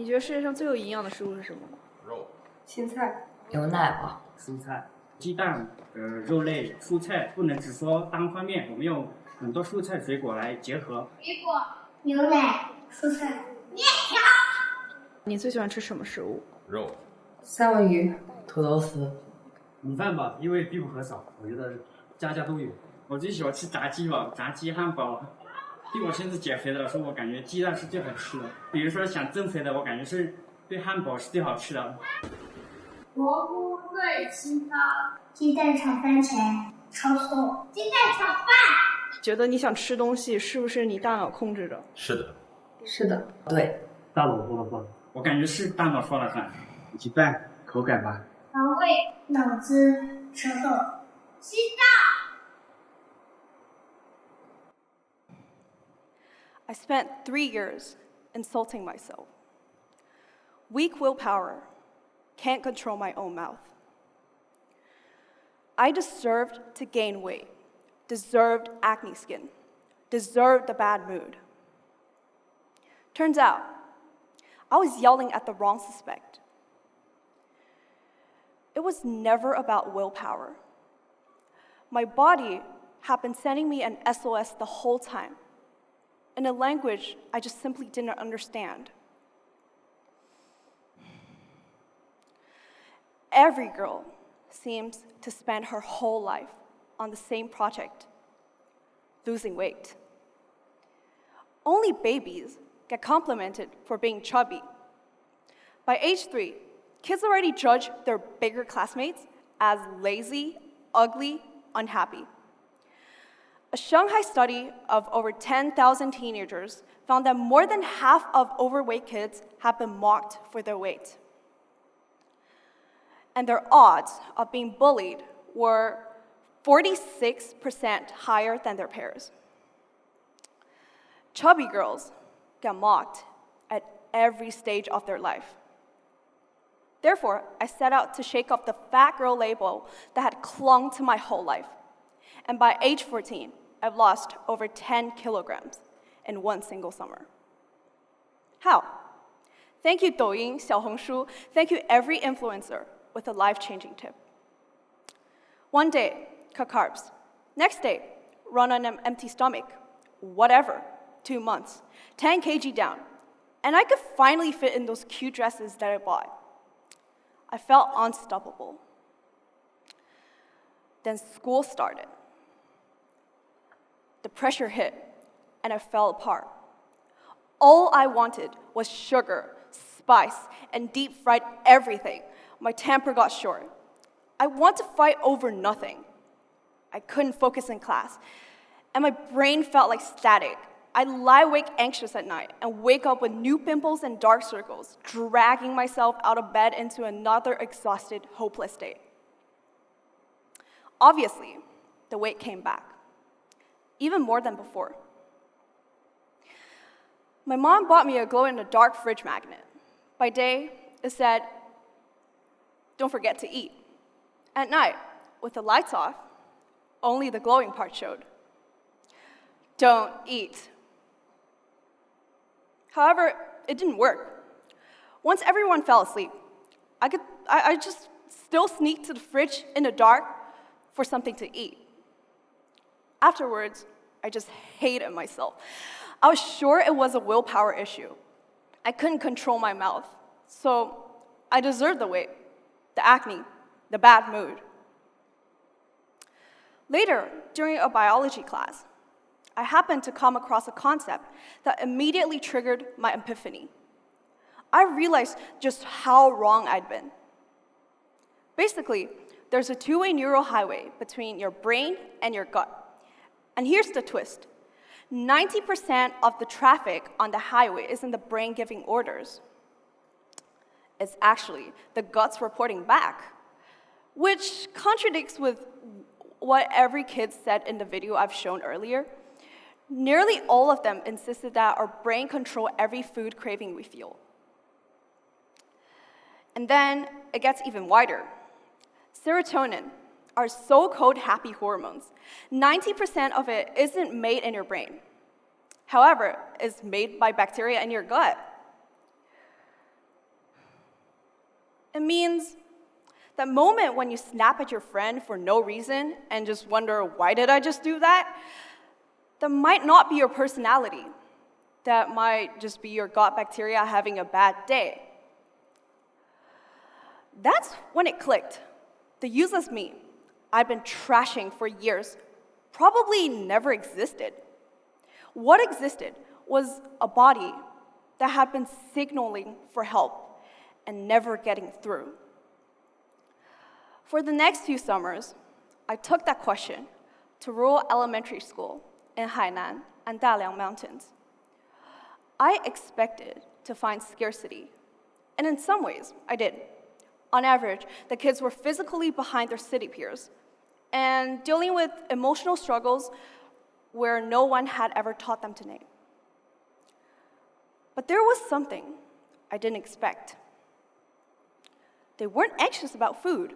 你觉得世界上最有营养的食物是什么？肉、青菜、牛奶吧，蔬菜、鸡蛋、肉类、蔬菜，不能只说单方面，我们用很多蔬菜水果来结合。水果、牛奶、蔬菜、面条。你最喜欢吃什么食物？肉、三文鱼、土豆丝、米饭吧，因为必不可少，我觉得家家都有。我最喜欢吃炸鸡吧，炸鸡汉堡。对我现在减肥的来说，我感觉鸡蛋是最好吃的。比如说想增肥的，我感觉是对汉堡是最好吃的。蘑菇炖青汤、鸡蛋炒番茄、炒葱、鸡蛋炒饭。觉得你想吃东西，是不是你大脑控制着？是的。是的，对，大脑说了算，我感觉是大脑说了算，鸡蛋口感吧。肠胃、脑子、舌头、心脏。I spent 3 years insulting myself. Weak willpower, can't control my own mouth. I deserved to gain weight, deserved acne skin, deserved the bad mood. Turns out, I was yelling at the wrong suspect. It was never about willpower. My body had been sending me an SOS the whole time, in a language I just simply didn't understand. Every girl seems to spend her whole life on the same project, losing weight. Only babies get complimented for being chubby. By age 3, kids already judge their bigger classmates as lazy, ugly, unhappy. A Shanghai study of over 10,000 teenagers found that more than half of overweight kids have been mocked for their weight. And their odds of being bullied were 46% higher than their peers. Chubby girls get mocked at every stage of their life. Therefore, I set out to shake off the fat girl label that had clung to my whole life. And by age 14, I've lost over 10 kilograms in one single summer. How? Thank you, Douyin, Xiaohongshu. Thank you, every influencer with a life-changing tip. One day, cut carbs. Next day, run on an empty stomach. Whatever, 2 months, 10 kg down. And I could finally fit in those cute dresses that I bought. I felt unstoppable. Then school started. The pressure hit, and I fell apart. All I wanted was sugar, spice, and deep-fried everything. My temper got short. I want to fight over nothing. I couldn't focus in class, and my brain felt like static. I lie awake anxious at night and wake up with new pimples and dark circles, dragging myself out of bed into another exhausted, hopeless state. Obviously, the weight came back, even more than before. My mom bought me a glow-in-the-dark fridge magnet. By day, it said, "Don't forget to eat." At night, with the lights off, only the glowing part showed. Don't eat. However, it didn't work. Once everyone fell asleep, I just still sneaked to the fridge in the dark for something to eat. Afterwards, I just hated myself. I was sure it was a willpower issue. I couldn't control my mouth, so I deserved the weight, the acne, the bad mood. Later, during a biology class, I happened to come across a concept that immediately triggered my epiphany. I realized just how wrong I'd been. Basically, there's a two-way neural highway between your brain and your gut. And here's the twist. 90% of the traffic on the highway isn't the brain giving orders. It's actually the gut's reporting back, which contradicts with what every kid said in the video I've shown earlier. Nearly all of them insisted that our brain control every food craving we feel. And then it gets even wider. Serotonin, our so-called happy hormones, 90% of it isn't made in your brain. However, it's made by bacteria in your gut. It means that moment when you snap at your friend for no reason and just wonder, why did I just do that? That might not be your personality. That might just be your gut bacteria having a bad day. That's when it clicked. The useless me I'd been trashing for years probably never existed. What existed was a body that had been signaling for help and never getting through. For the next few summers, I took that question to rural elementary school in Hainan and Daliang Mountains. I expected to find scarcity, and in some ways, I did. On average, the kids were physically behind their city peers and dealing with emotional struggles where no one had ever taught them to name. But there was something I didn't expect. They weren't anxious about food.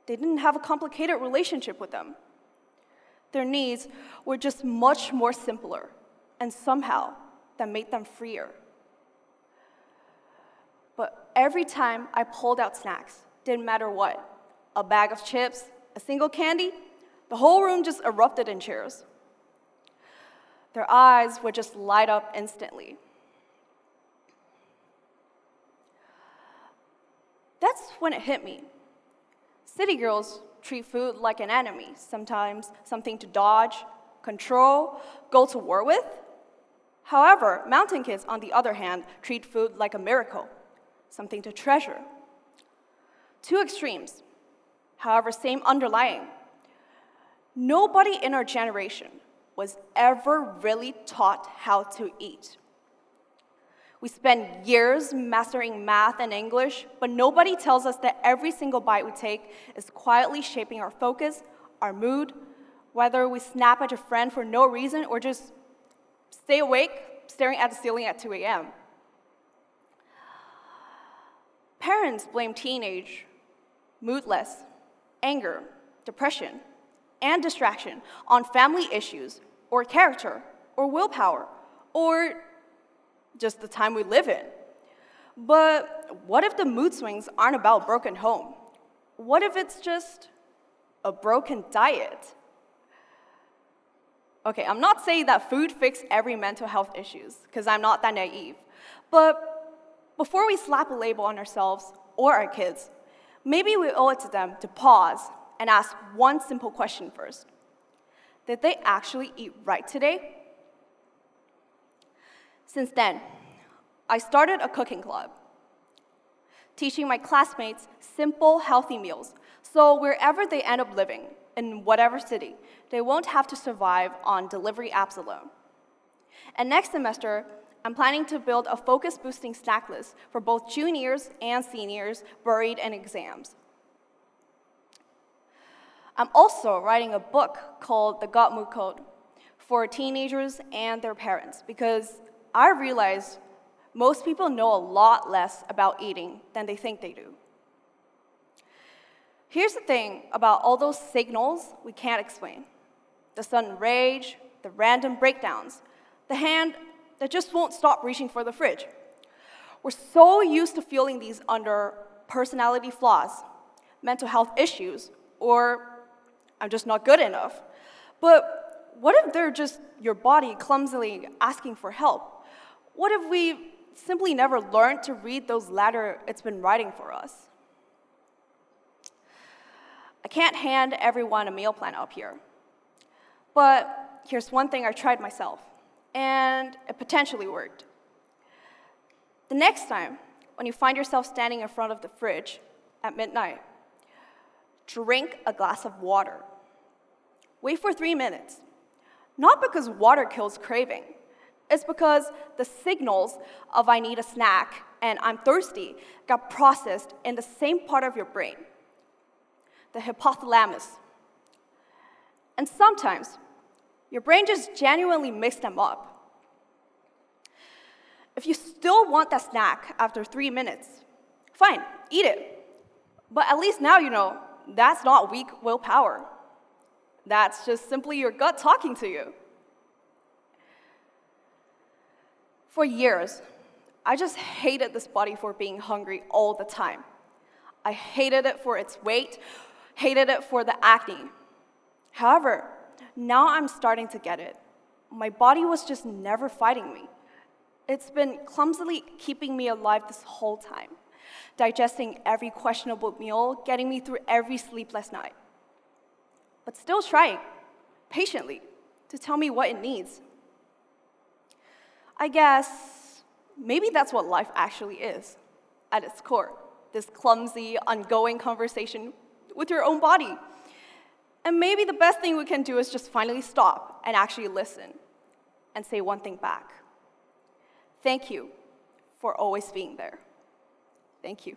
They didn't have a complicated relationship with them. Their needs were just much more simpler, and somehow that made them freer. But every time I pulled out snacks, didn't matter what, a bag of chips, a single candy, the whole room just erupted in cheers. Their eyes would just light up instantly. That's when it hit me. City girls treat food like an enemy, sometimes something to dodge, control, go to war with. However, mountain kids, on the other hand, treat food like a miracle, something to treasure. Two extremes, however, same underlying. Nobody in our generation was ever really taught how to eat. We spend years mastering math and English, but nobody tells us that every single bite we take is quietly shaping our focus, our mood, whether we snap at a friend for no reason or just stay awake staring at the ceiling at 2 a.m. Parents blame teenage, moodless, anger, depression, and distraction on family issues, or character, or willpower, or just the time we live in. But what if the mood swings aren't about a broken home? What if it's just a broken diet? Okay, I'm not saying that food fixes every mental health issues, because I'm not that naive. But before we slap a label on ourselves or our kids, maybe we owe it to them to pause and ask one simple question first. Did they actually eat right today? Since then, I started a cooking club, teaching my classmates simple, healthy meals, so wherever they end up living, in whatever city, they won't have to survive on delivery apps alone. And next semester, I'm planning to build a focus-boosting snack list for both juniors and seniors buried in exams. I'm also writing a book called The Gut Mood Code for teenagers and their parents, because I realize most people know a lot less about eating than they think they do. Here's the thing about all those signals we can't explain. The sudden rage, the random breakdowns, the hand that just won't stop reaching for the fridge. We're so used to feeling these under personality flaws, mental health issues, or I'm just not good enough. But what if they're just your body clumsily asking for help? What if we simply never learned to read those letters it's been writing for us? I can't hand everyone a meal plan up here. But here's one thing I tried myself, and it potentially worked. The next time, when you find yourself standing in front of the fridge at midnight, drink a glass of water. Wait for 3 minutes. Not because water kills craving. It's because the signals of I need a snack and I'm thirsty got processed in the same part of your brain, the hypothalamus. And sometimes, your brain just genuinely mixed them up. If you still want that snack after 3 minutes, fine, eat it. But at least now you know that's not weak willpower. That's just simply your gut talking to you. For years, I just hated this body for being hungry all the time. I hated it for its weight, hated it for the acne. However, now I'm starting to get it. My body was just never fighting me. It's been clumsily keeping me alive this whole time, digesting every questionable meal, getting me through every sleepless night. But still trying, patiently, to tell me what it needs. I guess maybe that's what life actually is, at its core, this clumsy, ongoing conversation with your own body. And maybe the best thing we can do is just finally stop and actually listen and say one thing back. Thank you for always being there. Thank you.